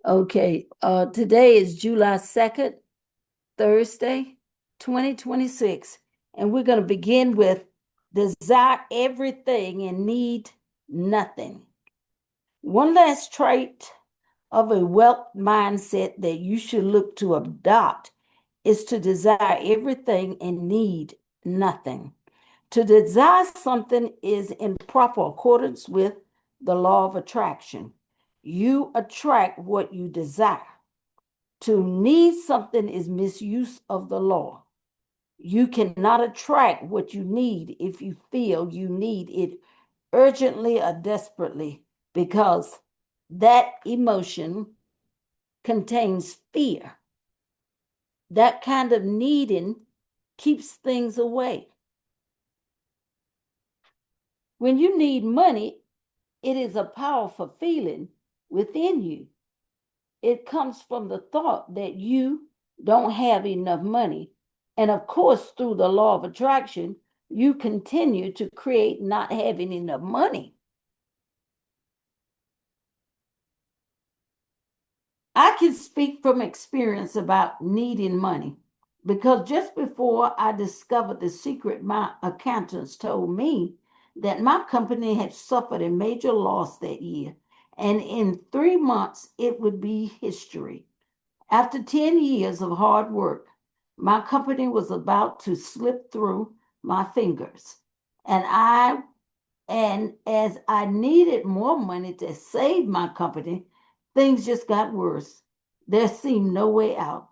Okay, today is July 2nd, Thursday, 2026, and we're going to begin with desire everything and need nothing. One last trait of a wealth mindset that you should look to adopt is to desire everything and need nothing. To desire something is in proper accordance with the law of attraction. You attract what you desire. To need something is misuse of the law. You cannot attract what you need if you feel you need it urgently or desperately, because that emotion contains fear. That kind of needing keeps things away. When you need money, it is a powerful feeling within you. It comes from the thought that you don't have enough money. And of course, through the law of attraction, you continue to create not having enough money. I can speak from experience about needing money because just before I discovered the secret, my accountants told me that my company had suffered a major loss that year. And in 3 months, it would be history. After 10 years of hard work, my company was about to slip through my fingers. And I and as I needed more money to save my company, things just got worse. There seemed no way out.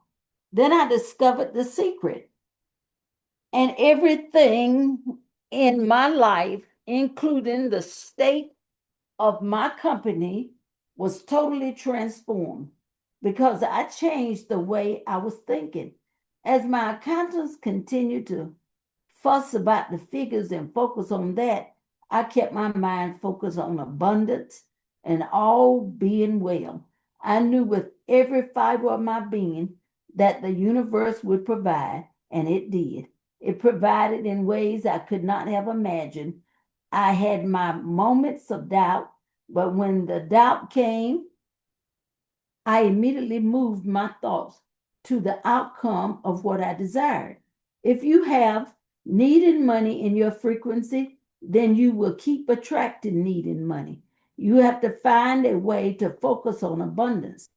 Then I discovered the secret, and everything in my life, including the state of my company, was totally transformed because I changed the way I was thinking. As my accountants continued to fuss about the figures and focus on that, I kept my mind focused on abundance and all being well. I knew with every fiber of my being that the universe would provide, and it did. It provided in ways I could not have imagined. I had my moments of doubt, but when the doubt came, I immediately moved my thoughts to the outcome of what I desired. If you have needed money in your frequency, then you will keep attracting needing money. You have to find a way to focus on abundance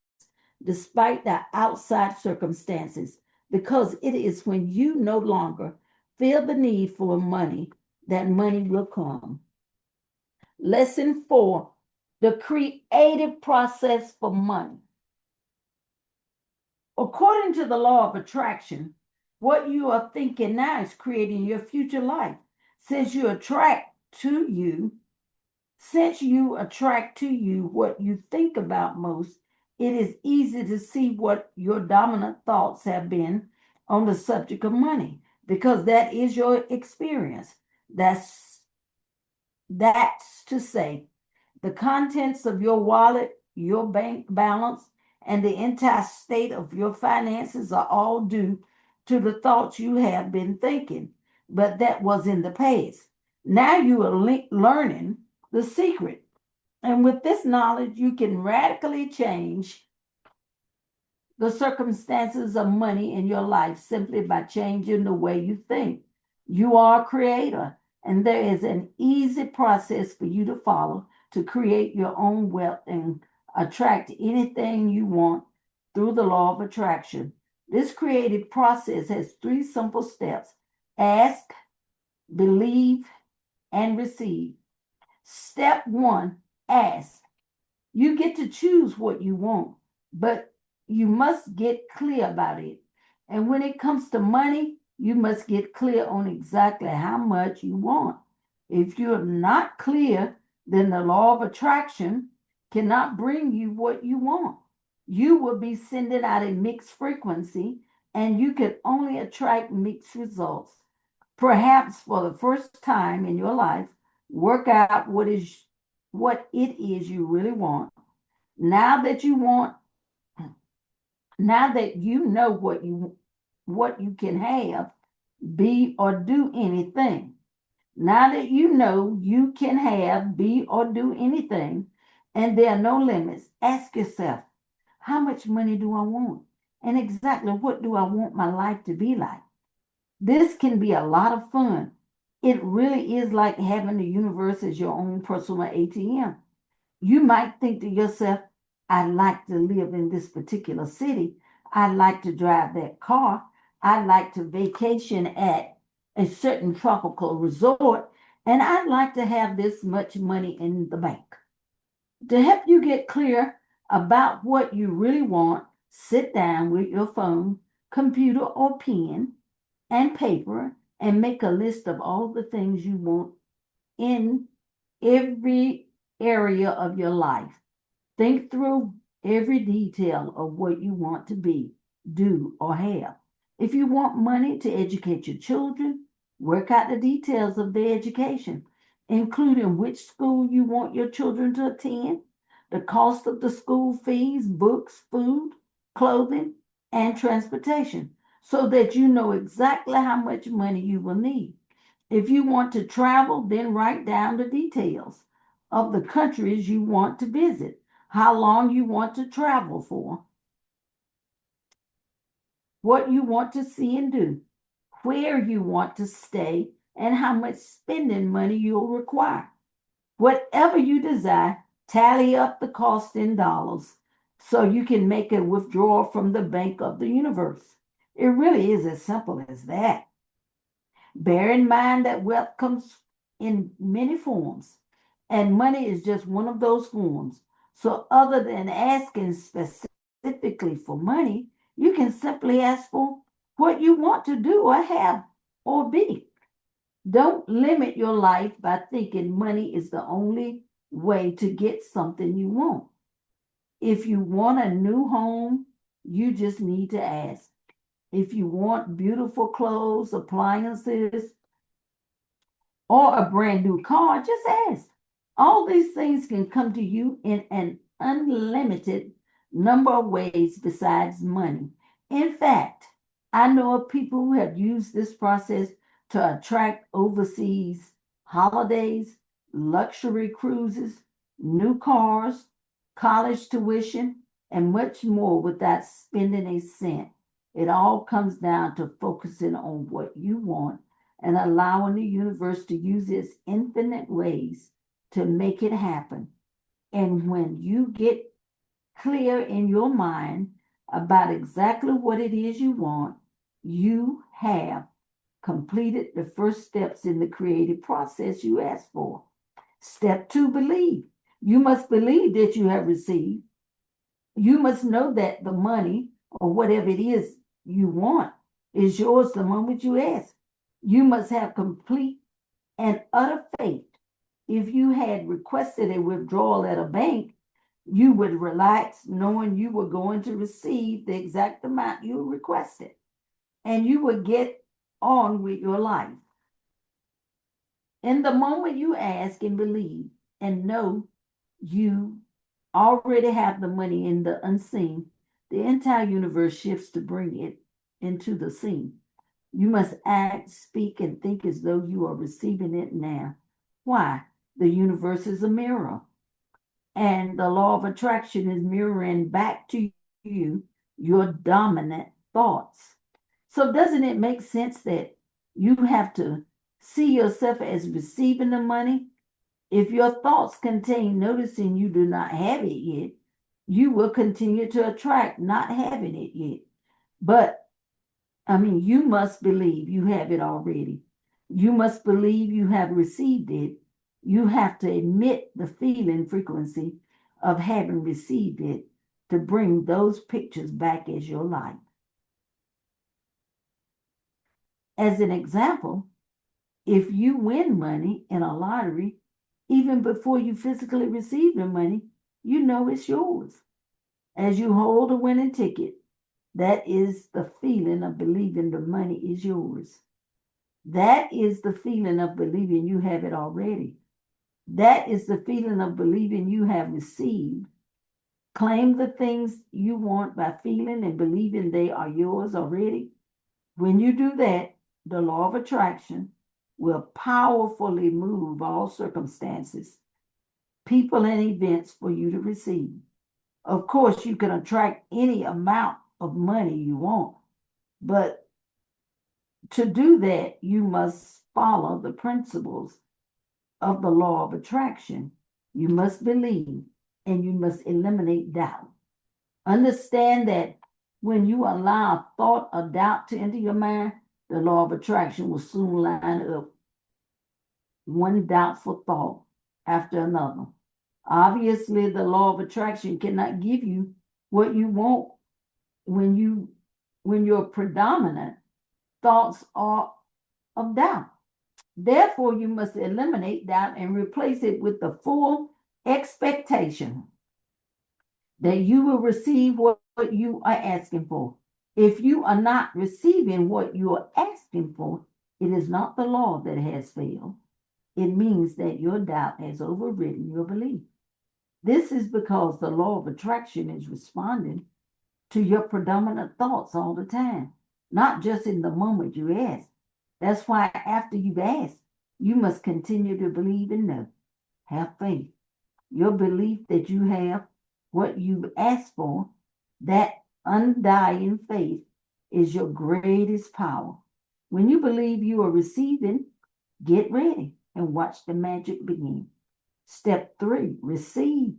despite the outside circumstances, because it is when you no longer feel the need for money that money will come. Lesson 4, the creative process for money. According to the law of attraction, what you are thinking now is creating your future life. Since you attract to you, since you attract to you what you think about most, it is easy to see what your dominant thoughts have been on the subject of money, because that is your experience. That's to say, the contents of your wallet, your bank balance, and the entire state of your finances are all due to the thoughts you have been thinking. But that was in the past. Now you are learning the secret. And with this knowledge, you can radically change the circumstances of money in your life simply by changing the way you think. You are a creator, and there is an easy process for you to follow to create your own wealth and attract anything you want through the law of attraction. This creative process has 3 simple steps: ask, believe, and receive. Step 1, ask. You get to choose what you want, but you must get clear about it. And when it comes to money, you must get clear on exactly how much you want. If you're not clear, then the law of attraction cannot bring you what you want. You will be sending out a mixed frequency, and you can only attract mixed results. Perhaps for the first time in your life, work out what it is you really want. Now that you want, now that you know what you can have, be, or do anything. Now that you know you can have, be, or do anything, and there are no limits. Ask yourself, how much money do I want? And exactly what do I want my life to be like? This can be a lot of fun. It really is like having the universe as your own personal ATM. You might think to yourself, I'd like to live in this particular city. I'd like to drive that car. I'd like to vacation at a certain tropical resort. And I'd like to have this much money in the bank. To help you get clear about what you really want, sit down with your phone, computer, or pen and paper and make a list of all the things you want in every area of your life. Think through every detail of what you want to be, do, or have. If you want money to educate your children, work out the details of their education, including which school you want your children to attend, the cost of the school fees, books, food, clothing, and transportation, so that you know exactly how much money you will need. If you want to travel, then write down the details of the countries you want to visit, how long you want to travel for, what you want to see and do, where you want to stay, and how much spending money you'll require. Whatever you desire, tally up the cost in dollars so you can make a withdrawal from the bank of the universe. It really is as simple as that. Bear in mind that wealth comes in many forms, and money is just one of those forms. So, other than asking specifically for money, you can simply ask for what you want to do or have or be. Don't limit your life by thinking money is the only way to get something you want. If you want a new home, you just need to ask. If you want beautiful clothes, appliances, or a brand new car, just ask. All these things can come to you in an unlimited number of ways besides money. In fact, I know of people who have used this process to attract overseas holidays, luxury cruises, new cars, college tuition, and much more without spending a cent. It all comes down to focusing on what you want and allowing the universe to use its infinite ways to make it happen. And when you get clear in your mind about exactly what it is you want, you have completed the first steps in the creative process you asked for. Step two, believe. You must believe that you have received. You must know that the money or whatever it is you want is yours the moment you ask. You must have complete and utter faith. If you had requested a withdrawal at a bank, you would relax knowing you were going to receive the exact amount you requested, and you would get on with your life. In the moment you ask and believe and know you already have the money in the unseen, the entire universe shifts to bring it into the seen. You must act, speak, and think as though you are receiving it now. Why? The universe is a mirror, and the law of attraction is mirroring back to you your dominant thoughts. So, doesn't it make sense that you have to see yourself as receiving the money? If your thoughts contain noticing you do not have it yet, you will continue to attract not having it yet. But you must believe you have it already. You must believe you have received it. You have to emit the feeling frequency of having received it to bring those pictures back as your life. As an example, if you win money in a lottery, even before you physically receive the money, you know it's yours. As you hold a winning ticket, that is the feeling of believing the money is yours. That is the feeling of believing you have it already. That is the feeling of believing you have received. Claim the things you want by feeling and believing they are yours already. When you do that, the law of attraction will powerfully move all circumstances people, and events for you to receive. Of course, you can attract any amount of money you want, but to do that, you must follow the principles of the law of attraction. You must believe and you must eliminate doubt. Understand that when you allow a thought of doubt to enter your mind, the law of attraction will soon line up one doubtful thought after another. Obviously, the law of attraction cannot give you what you want when your predominant thoughts are of doubt. Therefore, you must eliminate doubt and replace it with the full expectation that you will receive what you are asking for. If you are not receiving what you are asking for, it is not the law that has failed. It means that your doubt has overridden your belief. This is because the law of attraction is responding to your predominant thoughts all the time, not just in the moment you ask. That's why after you've asked, you must continue to believe and know. Have faith. Your belief that you have what you asked for, that undying faith, is your greatest power. When you believe you are receiving, get ready and watch the magic begin. Step 3, receive.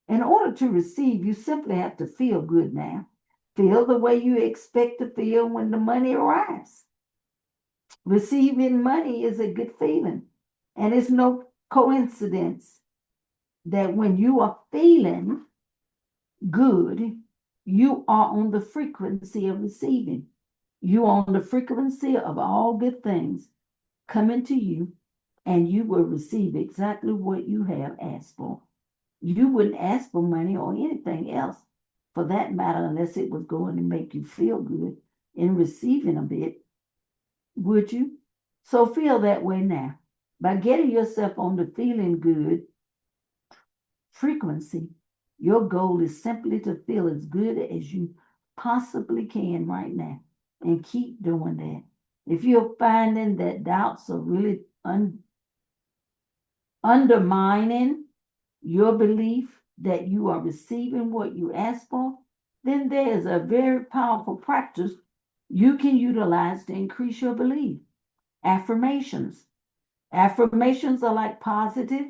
In order to receive, you simply have to feel good now. Feel the way you expect to feel when the money arrives. Receiving money is a good feeling, and it's no coincidence that when you are feeling good, you are on the frequency of receiving. You are on the frequency of all good things coming to you, and you will receive exactly what you have asked for. You wouldn't ask for money or anything else for that matter unless it was going to make you feel good in receiving a bit, would you? So feel that way now. By getting yourself on the feeling good frequency, your goal is simply to feel as good as you possibly can right now, and keep doing that. If you're finding that doubts are really undermining your belief that you are receiving what you ask for, then there is a very powerful practice you can utilize to increase your belief. Affirmations. Affirmations are like positive,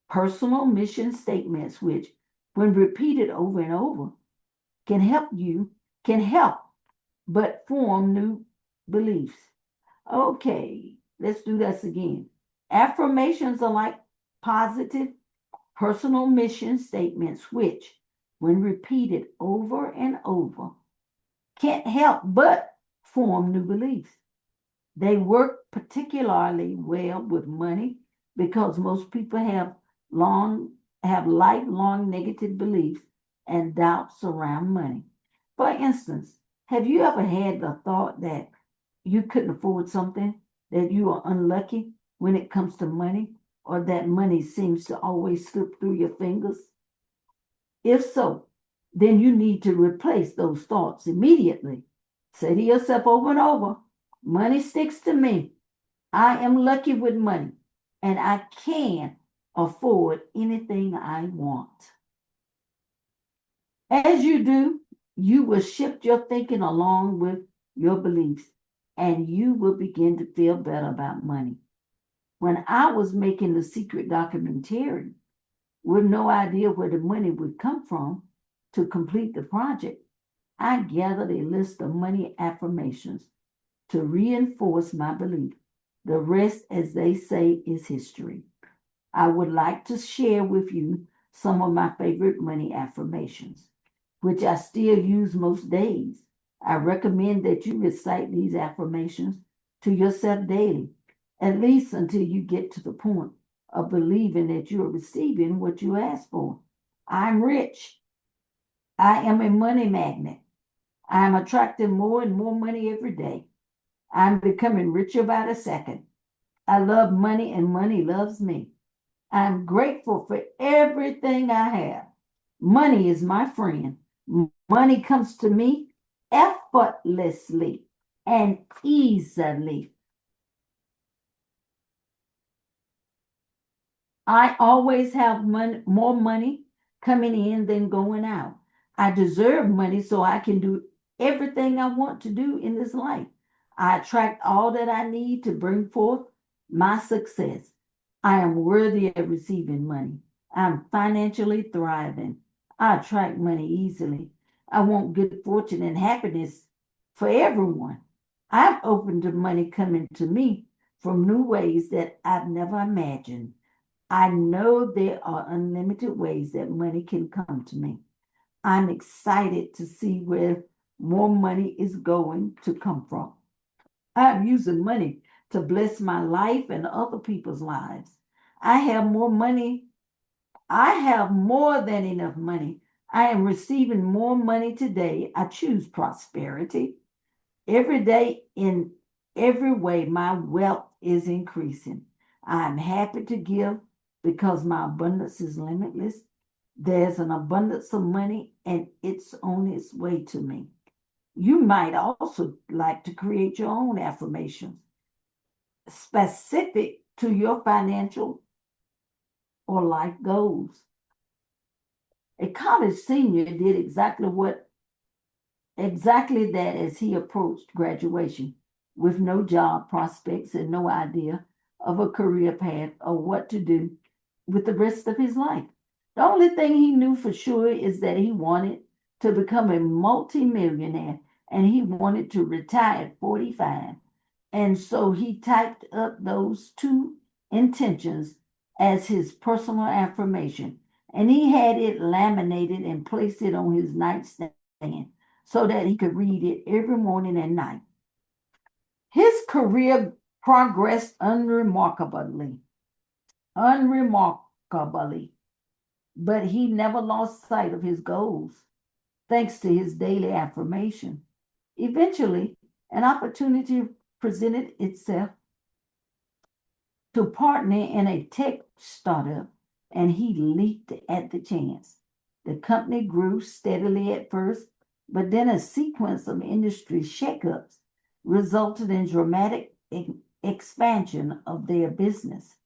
personal mission statements, which, when repeated over and over, can help but form new beliefs. Okay, let's do this again. Affirmations are like positive, personal mission statements, which, when repeated over and over, can't help but form new beliefs. They work particularly well with money because most people have lifelong negative beliefs and doubts around money. For instance, have you ever had the thought that you couldn't afford something, that you are unlucky when it comes to money, or that money seems to always slip through your fingers? If so, then you need to replace those thoughts immediately. Say to yourself over and over, money sticks to me. I am lucky with money, and I can afford anything I want. As you do, you will shift your thinking along with your beliefs, and you will begin to feel better about money. When I was making the Secret documentary, with no idea where the money would come from to complete the project, I gathered a list of money affirmations to reinforce my belief. The rest, as they say, is history. I would like to share with you some of my favorite money affirmations, which I still use most days. I recommend that you recite these affirmations to yourself daily, at least until you get to the point of believing that you are receiving what you ask for. I'm rich. I am a money magnet. I am attracting more and more money every day. I'm becoming richer by the second. I love money and money loves me. I'm grateful for everything I have. Money is my friend. Money comes to me effortlessly and easily. I always have more money coming in than going out. I deserve money so I can do everything I want to do in this life. I attract all that I need to bring forth my success. I am worthy of receiving money. I'm financially thriving. I attract money easily. I want good fortune and happiness for everyone. I'm open to money coming to me from new ways that I've never imagined. I know there are unlimited ways that money can come to me. I'm excited to see where more money is going to come from. I'm using money to bless my life and other people's lives. I have more money. I have more than enough money. I am receiving more money today. I choose prosperity. Every day, in every way, my wealth is increasing. I'm happy to give because my abundance is limitless. There's an abundance of money and it's on its way to me. You might also like to create your own affirmations specific to your financial or life goals. A college senior did exactly that as he approached graduation with no job prospects and no idea of a career path or what to do with the rest of his life. The only thing he knew for sure is that he wanted to become a multimillionaire and he wanted to retire at 45. And so he typed up those two intentions as his personal affirmation and he had it laminated and placed it on his nightstand so that he could read it every morning and night. His career progressed unremarkably, but he never lost sight of his goals thanks to his daily affirmation. Eventually, an opportunity presented itself to partner in a tech startup, and he leaped at the chance. The company grew steadily at first, but then a sequence of industry shakeups resulted in dramatic expansion of their business.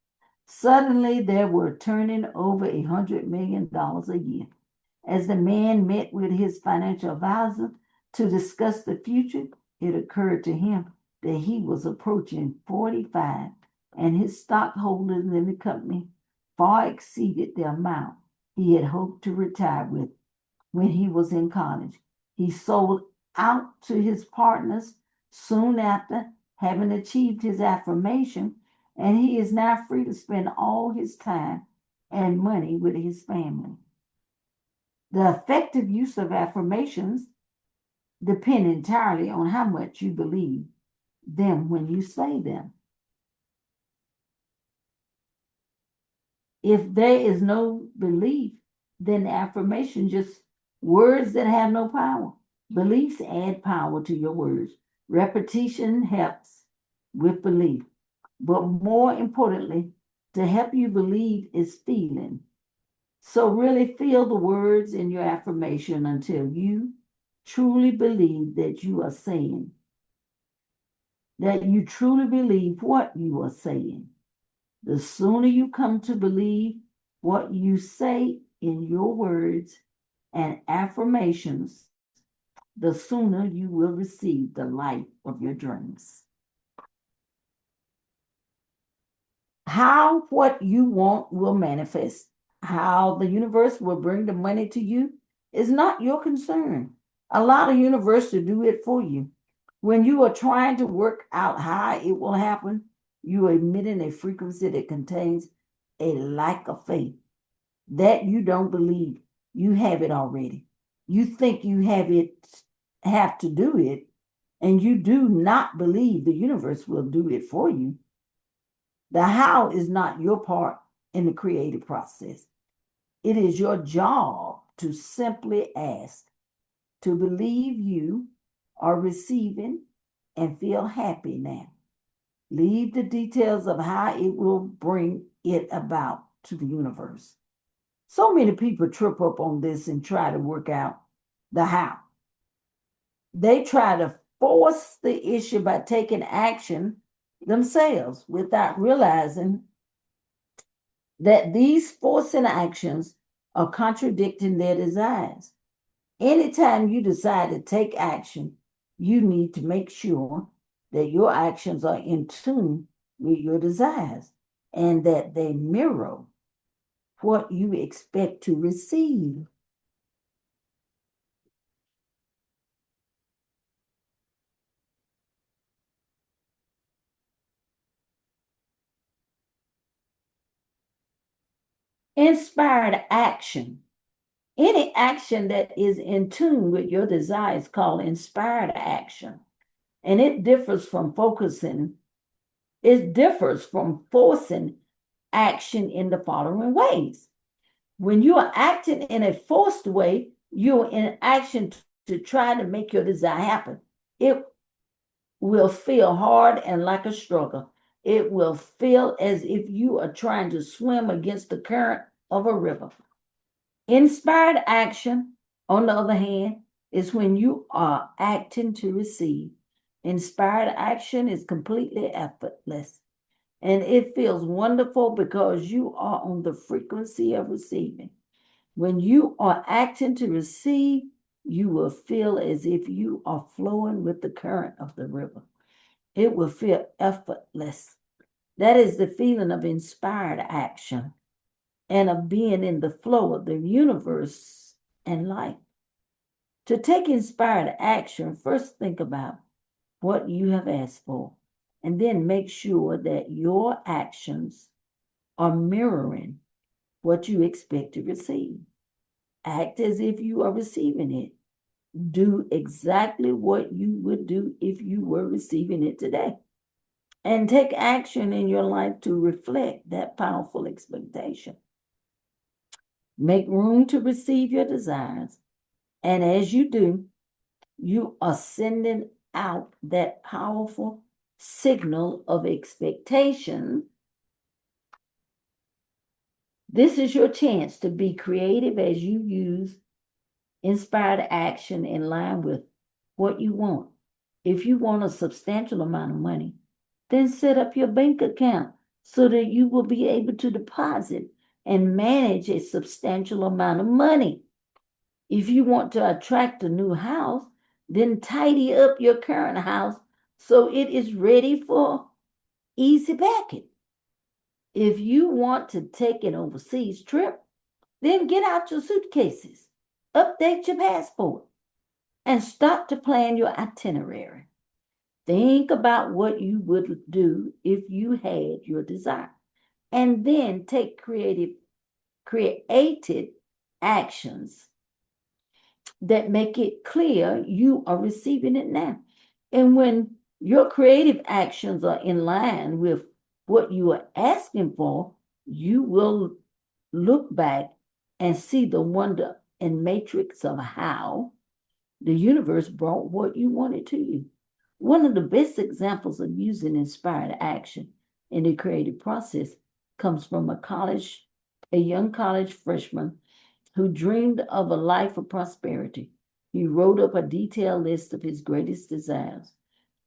Suddenly, they were turning over $100 million a year. As the man met with his financial advisor to discuss the future, it occurred to him that he was approaching 45 and his stockholders in the company far exceeded the amount he had hoped to retire with when he was in college. He sold out to his partners soon after having achieved his affirmation, and he is now free to spend all his time and money with his family. The effective use of affirmations depend entirely on how much you believe them when you say them. If there is no belief, then affirmation just words that have no power. Beliefs add power to your words. Repetition helps with belief. But more importantly, to help you believe is feeling. So really feel the words in your affirmation until you truly believe that you are saying, that you truly believe what you are saying. The sooner you come to believe what you say in your words and affirmations, the sooner you will receive the life of your dreams. How what you want will manifest, how the universe will bring the money to you is not your concern. Allow the universe to do it for you. When you are trying to work out how it will happen, you are emitting a frequency that contains a lack of faith that you don't believe you have it already. You think you have to do it, and you do not believe the universe will do it for you. The how is not your part in the creative process. It is your job to simply ask, to believe you are receiving and feel happy now. Leave the details of how it will bring it about to the universe. So many people trip up on this and try to work out the how. They try to force the issue by taking action themselves without realizing that these forcing actions are contradicting their desires. Anytime you decide to take action, you need to make sure that your actions are in tune with your desires and that they mirror what you expect to receive. Inspired action. Any action that is in tune with your desires is called inspired action. And it differs from forcing action in the following ways. When you are acting in a forced way, you're in action to try to make your desire happen. It will feel hard and like a struggle. It will feel as if you are trying to swim against the current of a river. Inspired action, on the other hand, is when you are acting to receive. Inspired action is completely effortless and it feels wonderful because you are on the frequency of receiving. When you are acting to receive, you will feel as if you are flowing with the current of the river. It will feel effortless. That is the feeling of inspired action and of being in the flow of the universe and life. To take inspired action, first think about what you have asked for, and then make sure that your actions are mirroring what you expect to receive. Act as if you are receiving it. Do exactly what you would do if you were receiving it today. And take action in your life to reflect that powerful expectation. Make room to receive your desires. And as you do, you are sending out that powerful signal of expectation. This is your chance to be creative as you use inspired action in line with what you want. If you want a substantial amount of money, then set up your bank account so that you will be able to deposit and manage a substantial amount of money. If you want to attract a new house, then tidy up your current house so it is ready for easy packing. If you want to take an overseas trip, then get out your suitcases, update your passport, and start to plan your itinerary. Think about what you would do if you had your desire, and then take creative actions that make it clear you are receiving it now. And when your creative actions are in line with what you are asking for, you will look back and see the wonder and matrix of how the universe brought what you wanted to you. One of the best examples of using inspired action in the creative process comes from a young college freshman who dreamed of a life of prosperity. He wrote up a detailed list of his greatest desires,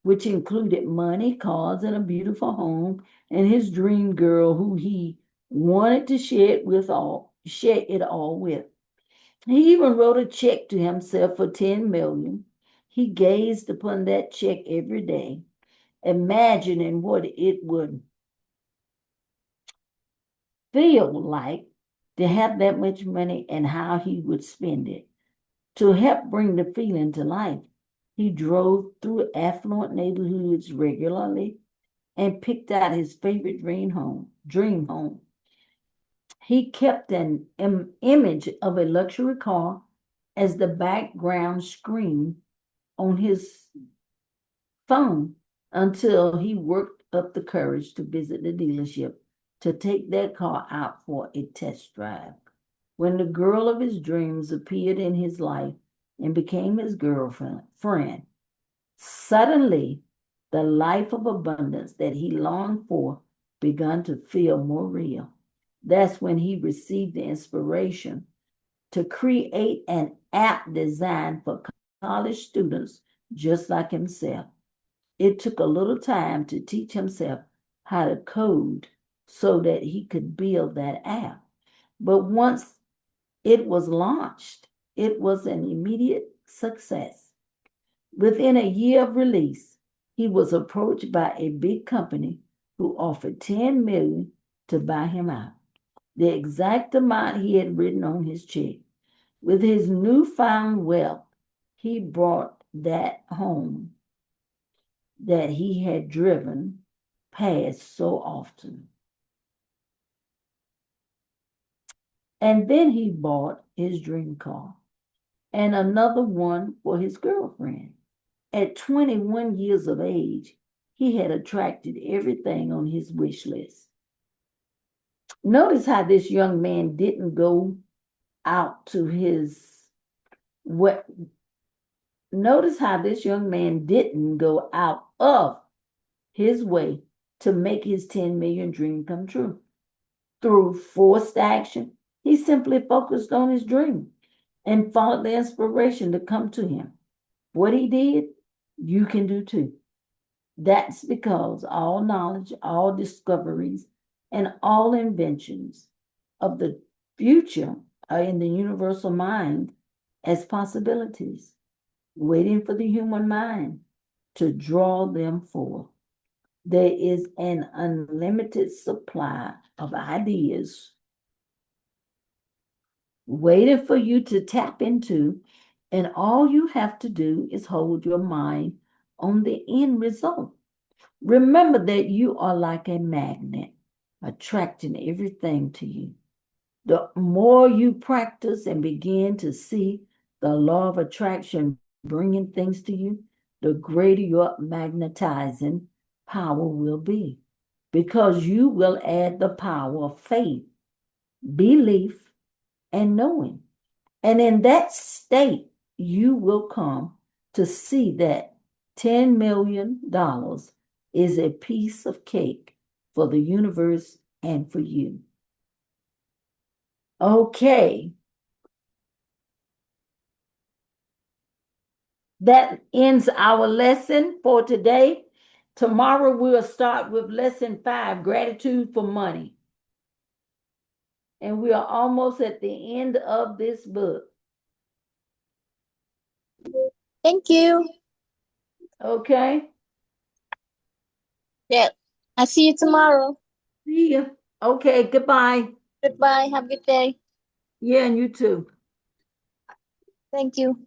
which included money, cars, and a beautiful home, and his dream girl who he wanted to share it all with. He even wrote a check to himself for 10 million. He gazed upon that check every day, imagining what it would feel like to have that much money and how he would spend it. To help bring the feeling to life, he drove through affluent neighborhoods regularly and picked out his favorite dream home. He kept an image of a luxury car as the background screen on his phone until he worked up the courage to visit the dealership to take that car out for a test drive. When the girl of his dreams appeared in his life and became his girlfriend, suddenly the life of abundance that he longed for began to feel more real. That's when he received the inspiration to create an app designed for college students just like himself. It took a little time to teach himself how to code so that he could build that app. But once it was launched, it was an immediate success. Within a year of release, he was approached by a big company who offered $10 million to buy him out, the exact amount he had written on his check. With his newfound wealth, he brought that home that he had driven past so often. And then he bought his dream car and another one for his girlfriend. At 21 years of age, he had attracted everything on his wish list. Notice how this young man didn't go out to his what notice how this young man didn't go out of his way to make his 10 million dream come true. Through forced action, he simply focused on his dream and followed the inspiration to come to him. What he did, you can do too. That's because all knowledge, all discoveries, and all inventions of the future are in the universal mind as possibilities, waiting for the human mind to draw them forth. There is an unlimited supply of ideas waiting for you to tap into, and all you have to do is hold your mind on the end result. Remember that you are like a magnet, attracting everything to you. The more you practice and begin to see the law of attraction bringing things to you, the greater your magnetizing power will be, because you will add the power of faith, belief, and knowing. And in that state, you will come to see that $10 million is a piece of cake for the universe and for you. Okay. That ends our lesson for today. Tomorrow we'll start with lesson 5, gratitude for money. And we are almost at the end of this book. Thank you. Okay. Yeah. I'll see you tomorrow. See you. Okay, goodbye. Goodbye. Have a good day. Yeah, and you too. Thank you.